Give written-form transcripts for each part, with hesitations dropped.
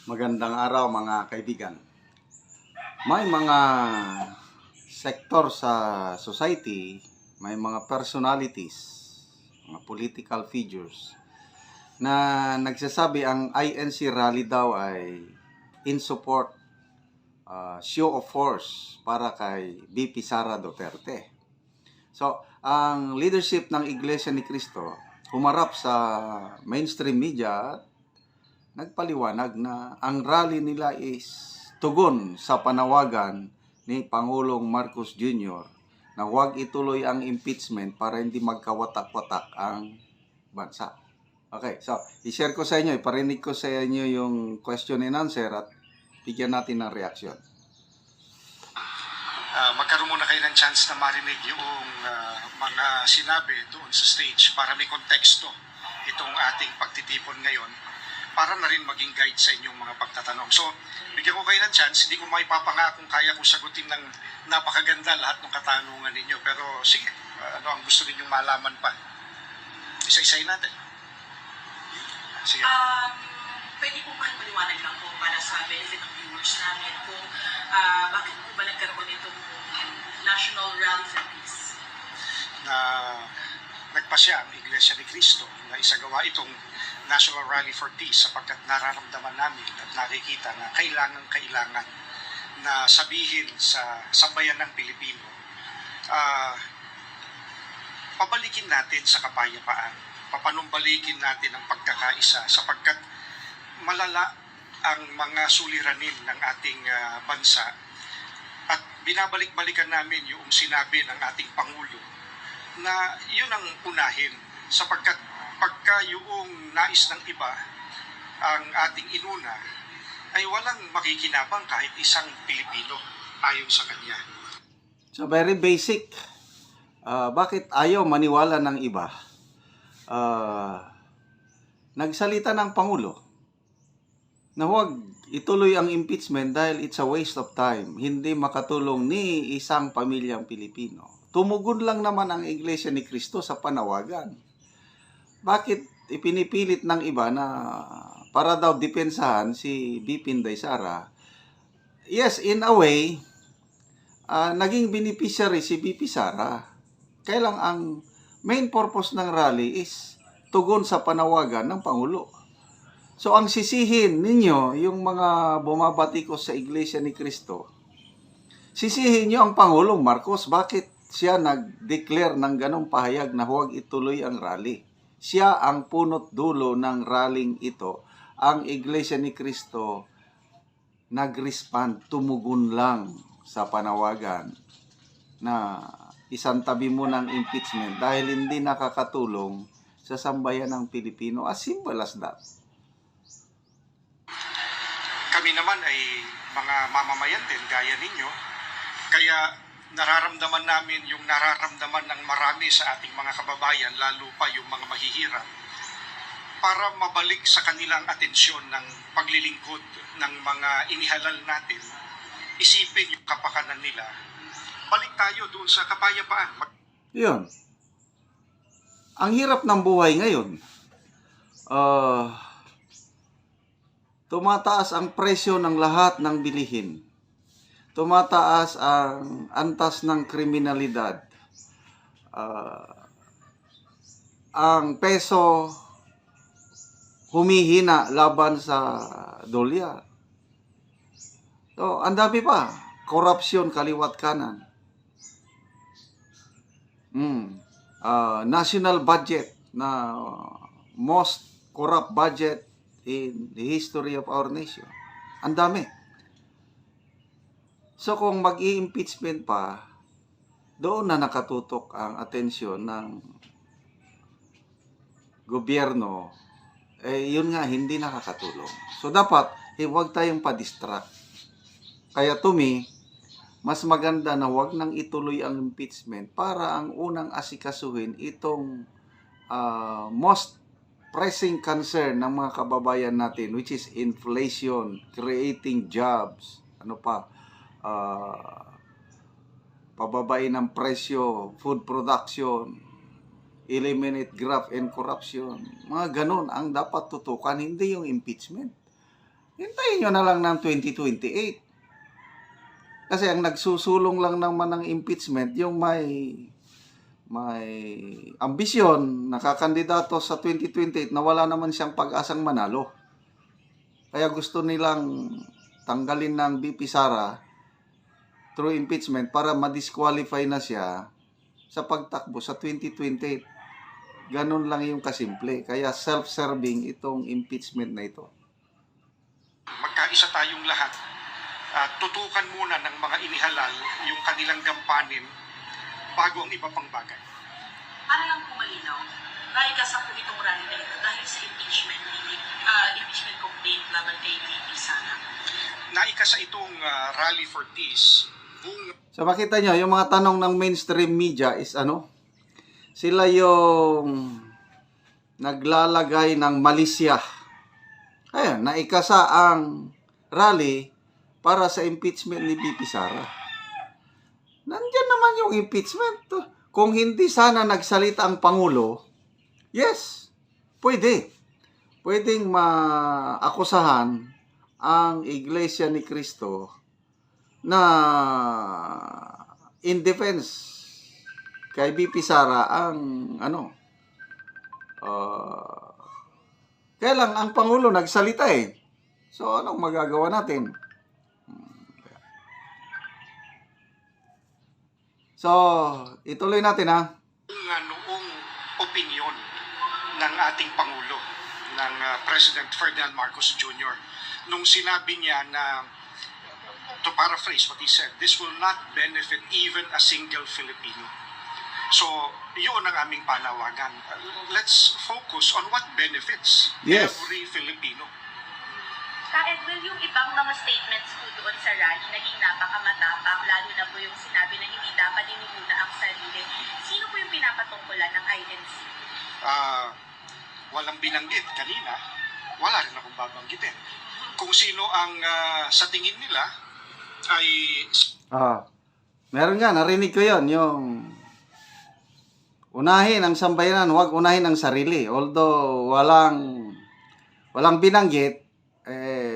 Magandang araw mga kaibigan. May mga sektor sa society, may mga personalities, mga political figures na nagsasabi ang INC rally daw ay in support, show of force para kay VP Sara Duterte. So, ang leadership ng Iglesia ni Cristo humarap sa mainstream media, nagpaliwanag na ang rally nila is tugon sa panawagan ni Pangulong Marcos Jr. na huwag ituloy ang impeachment para hindi magkawatak-watak ang bansa. Okay, so i-share ko sa inyo, iparinig ko sa inyo yung question and answer at bigyan natin ng reaksyon. Magkaroon muna kayo ng chance na marinig yung mga sinabi doon sa stage para may konteksto itong ating pagtitipon ngayon, para na rin maging guide sa inyong mga pagtatanong. So, bigyan ko kayo ng chance. Hindi ko maipapangakong kaya kong sagutin ng napakaganda lahat ng katanungan ninyo. Pero sige, ano ang gusto ninyong malaman pa? Isa-isayin natin. Sige. Pwede po ba maliwanag lang po para sa benefit ng viewers namin kung bakit po ba nagkaroon itong National Rally for Peace? Nagpasya ang Iglesia ni Cristo na isagawa itong National Rally for Peace sapagkat nararamdaman namin at nakikita na kailangan na sabihin sa sambayan ng Pilipino, pabalikin natin sa kapayapaan, papanumbalikin natin ang pagkakaisa sapagkat malala ang mga suliranin ng ating bansa at binabalik-balikan namin yung sinabi ng ating Pangulo na yun ang unahin sapagkat pagka yung nais ng iba ang ating inuna ay walang makikinabang kahit isang Pilipino ayon sa kanya. So very basic. Bakit ayaw maniwala ng iba? Nagsalita ng Pangulo na huwag ituloy ang impeachment dahil it's a waste of time. Hindi makatulong ni isang pamilyang Pilipino. Tumugon lang naman ang Iglesia ni Cristo sa panawagan. Bakit ipinipilit ng iba na para daw depensahan si VP Inday Sara? Yes, in a way, naging beneficiary si VP Sara. Kaya lang ang main purpose ng rally is tugon sa panawagan ng Pangulo. So ang sisihin ninyo, yung mga bumabatikos sa Iglesia ni Cristo, sisihin nyo ang Pangulong Marcos. Bakit siya nag-declare ng ganong pahayag na huwag ituloy ang rally? Siya ang punot dulo ng rallying ito. Ang Iglesia ni Cristo nag-respond, tumugon lang sa panawagan na isantabi mo ng impeachment dahil hindi nakakatulong sa sambayan ng Pilipino. As simple as that. Kami naman ay mga mamamayan din gaya ninyo, kaya nararamdaman namin yung nararamdaman ng marami sa ating mga kababayan, lalo pa yung mga mahihirap, para mabalik sa kanilang atensyon ng paglilingkod ng mga inihalal natin. Isipin yung kapakanan nila. Balik tayo doon sa kapayapaan. Yun. Ang hirap ng buhay ngayon. Tumataas ang presyo ng lahat ng bilihin. Tumataas ang antas ng kriminalidad. Ang peso humihina laban sa dolyar. So, ang dami pa. Korupsyon, kaliwat kanan. National budget na most corrupt budget in the history of our nation. Ang dami. So kung mag-i-impeachment pa, doon na nakatutok ang atensyon ng gobyerno, yun nga, hindi nakakatulong. So dapat, huwag tayong pa-distract. Kaya to me, mas maganda na huwag nang ituloy ang impeachment para ang unang asikasuhin itong most pressing concern ng mga kababayan natin, which is inflation, creating jobs, pababain ng presyo, food production, eliminate graft and corruption. Mga ganon ang dapat tutukan, hindi yung impeachment. hintayin nyo na lang ng 2028. Kasi ang nagsusulong lang naman ng impeachment, yung may ambisyon, nakakandidato sa 2028 na wala naman siyang pag-asang manalo. Kaya gusto nilang tanggalin ng VP Sara through impeachment para ma-disqualify na siya sa pagtakbo sa 2028. Ganun lang yung kasimple. Kaya self-serving itong impeachment na ito. Magkaisa tayong lahat. Tutukan muna ng mga inihalal yung kanilang gampanin bago ang iba pang bagay. Para lang po malinaw, naigasa po itong rally na ito dahil sa impeachment complaint laban kay VP Sara. Naikasa itong Rally for Peace. So makita nyo, yung mga tanong ng mainstream media is sila yung naglalagay ng malisya. Ayan, naikasa ang rally para sa impeachment ni VP Sara. Nandyan naman yung impeachment. Kung hindi sana nagsalita ang Pangulo, yes, pwede. Pwedeng maakusahan ang Iglesia ni Cristo na in defense kay VP Sara ang kaya lang ang Pangulo nagsalita eh. So anong magagawa natin? So, ituloy natin ha. Noong opinion ng ating Pangulo, ng President Ferdinand Marcos Jr., nung sinabi niya na, to paraphrase what he said, this will not benefit even a single Filipino. So, yun ang aming panawagan. Let's focus on what benefits Yes. every Filipino. Edwin, yung ibang mga statements po doon sa rally, naging napakamatapang, lalo na po yung sinabi na hindi dapat inuuna ang sarili. Sino po yung pinapatungkulan ng INC? Walang binanggit kanina, wala rin akong babanggitin. Kung sino ang sa tingin nila ay... Meron nga, narinig ko yon, yung unahin ang sambayanan, huwag unahin ang sarili. Although walang binanggit,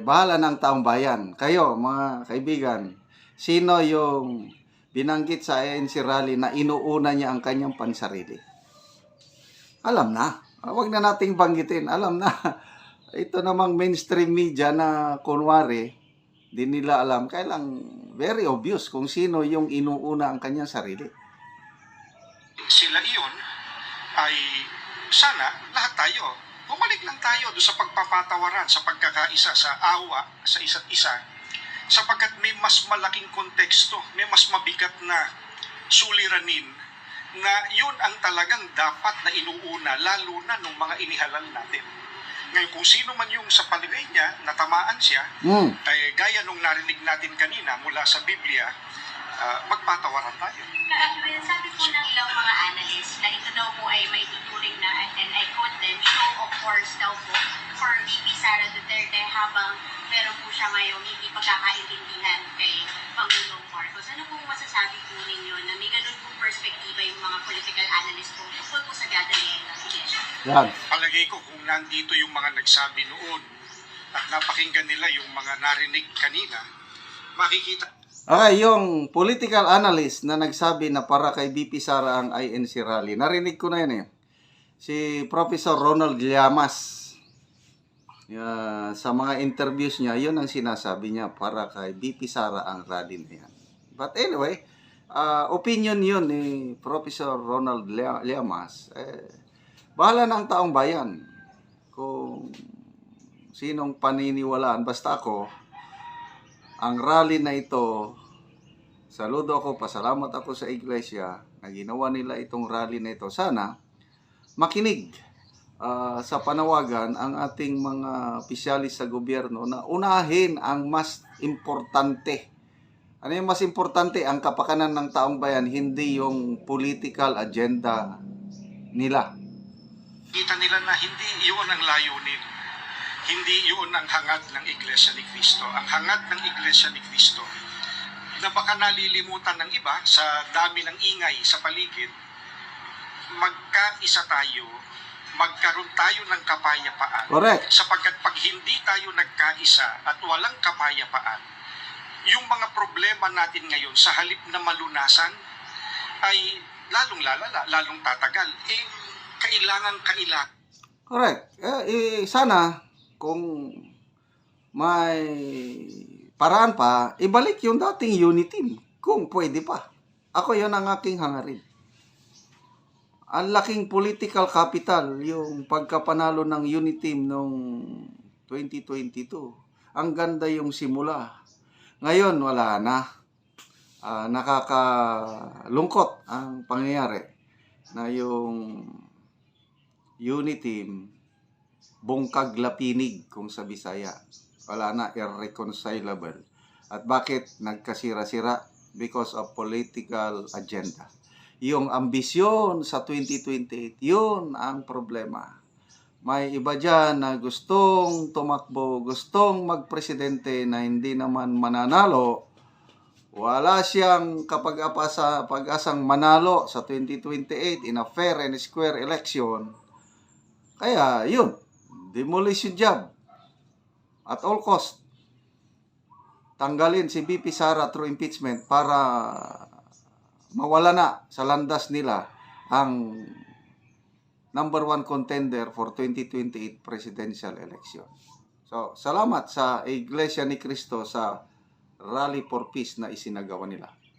bahala ng taong bayan. Kayo, mga kaibigan, sino yung binanggit sa ANC rally na inuuna niya ang kanyang pansarili? Alam na. Huwag na nating banggitin. Alam na. Ito namang mainstream media na kunwari, di nila alam. Kaya lang, very obvious kung sino yung inuuna ang kanyang sarili. Sila iyon ay sana lahat tayo bumalik lang tayo doon sa pagpapatawaran, sa pagkakaisa, sa awa sa isa't isa, sapagkat may mas malaking konteksto, may mas mabigat na suliranin na yun ang talagang dapat na inuuna, lalo na nung mga inihalal natin. Ngayon, kung sino man yung sa paligay niya, natamaan siya, ay gaya nung narinig natin kanina mula sa Biblia, magpatawaran tayo. Edwin, sabi po ng ilang mga analysts na ito daw po ay may tuturing na, and I quote them, show of force daw po for VP Sara Duterte habang meron po siya ngayong hindi pagkakaintindihan kay Pangulong Marcos. Ano pong masasabi po ninyo na may ganun pong perspektiba yung mga political analysts po tungkol po sa gathering ng Iglesia? Yan. Palagay ko kung nandito yung mga nagsabi noon at napakinggan nila yung mga narinig kanina, makikita. Okay, yung political analyst na nagsabi na para kay VP Sara ang INC rally, narinig ko na yan eh. Si Professor Ronald Llamas. Sa mga interviews niya, yun ang sinasabi niya para kay VP Sara ang rally na yan. But anyway, opinion yun ni Professor Ronald Llamas. Bahala ng taong bayan kung sinong paniniwalaan. Basta ako, ang rally na ito, saludo ako, pasalamat ako sa iglesia na ginawa nila itong rally na ito. Sana makinig sa panawagan ang ating mga opisyalis sa gobyerno na unahin ang mas importante. Ano yung mas importante? Ang kapakanan ng taong bayan, hindi yung political agenda nila. Kita nila na hindi yun ang layunin. Hindi yun ang hangad ng Iglesia ni Cristo. Ang hangad ng Iglesia ni Cristo na baka nalilimutan ng iba sa dami ng ingay sa paligid, magkaisa tayo magkaroon tayo ng kapayapaan. Correct. Sapagkat pag hindi tayo nagkaisa at walang kapayapaan, yung mga problema natin ngayon sa halip na malunasan ay lalong lalala, lalong tatagal. Kailangan. Correct. Sana kung may paraan pa, ibalik yung dating unity team kung pwede pa. Ako yun ang aking hangarin. Ang laking political capital yung pagkapanalo ng unity team noong 2022. Ang ganda yung simula. Ngayon, wala na. Nakakalungkot ang pangyayari na yung unity team bungkag lapinig kung sa Bisaya. Wala na, irreconcilable. At bakit nagkasira-sira? Because of political agenda. Yung ambisyon sa 2028, yun ang problema. May iba dyan na gustong tumakbo, gustong magpresidente na hindi naman mananalo. Wala siyang pag-asang manalo sa 2028 in a fair and square election. Kaya yun, demolish yung job at all cost. Tanggalin si VP Sara through impeachment para mawala na sa landas nila ang number 1 contender for 2028 presidential election. So, salamat sa Iglesia ni Cristo sa Rally for Peace na isinagawa nila.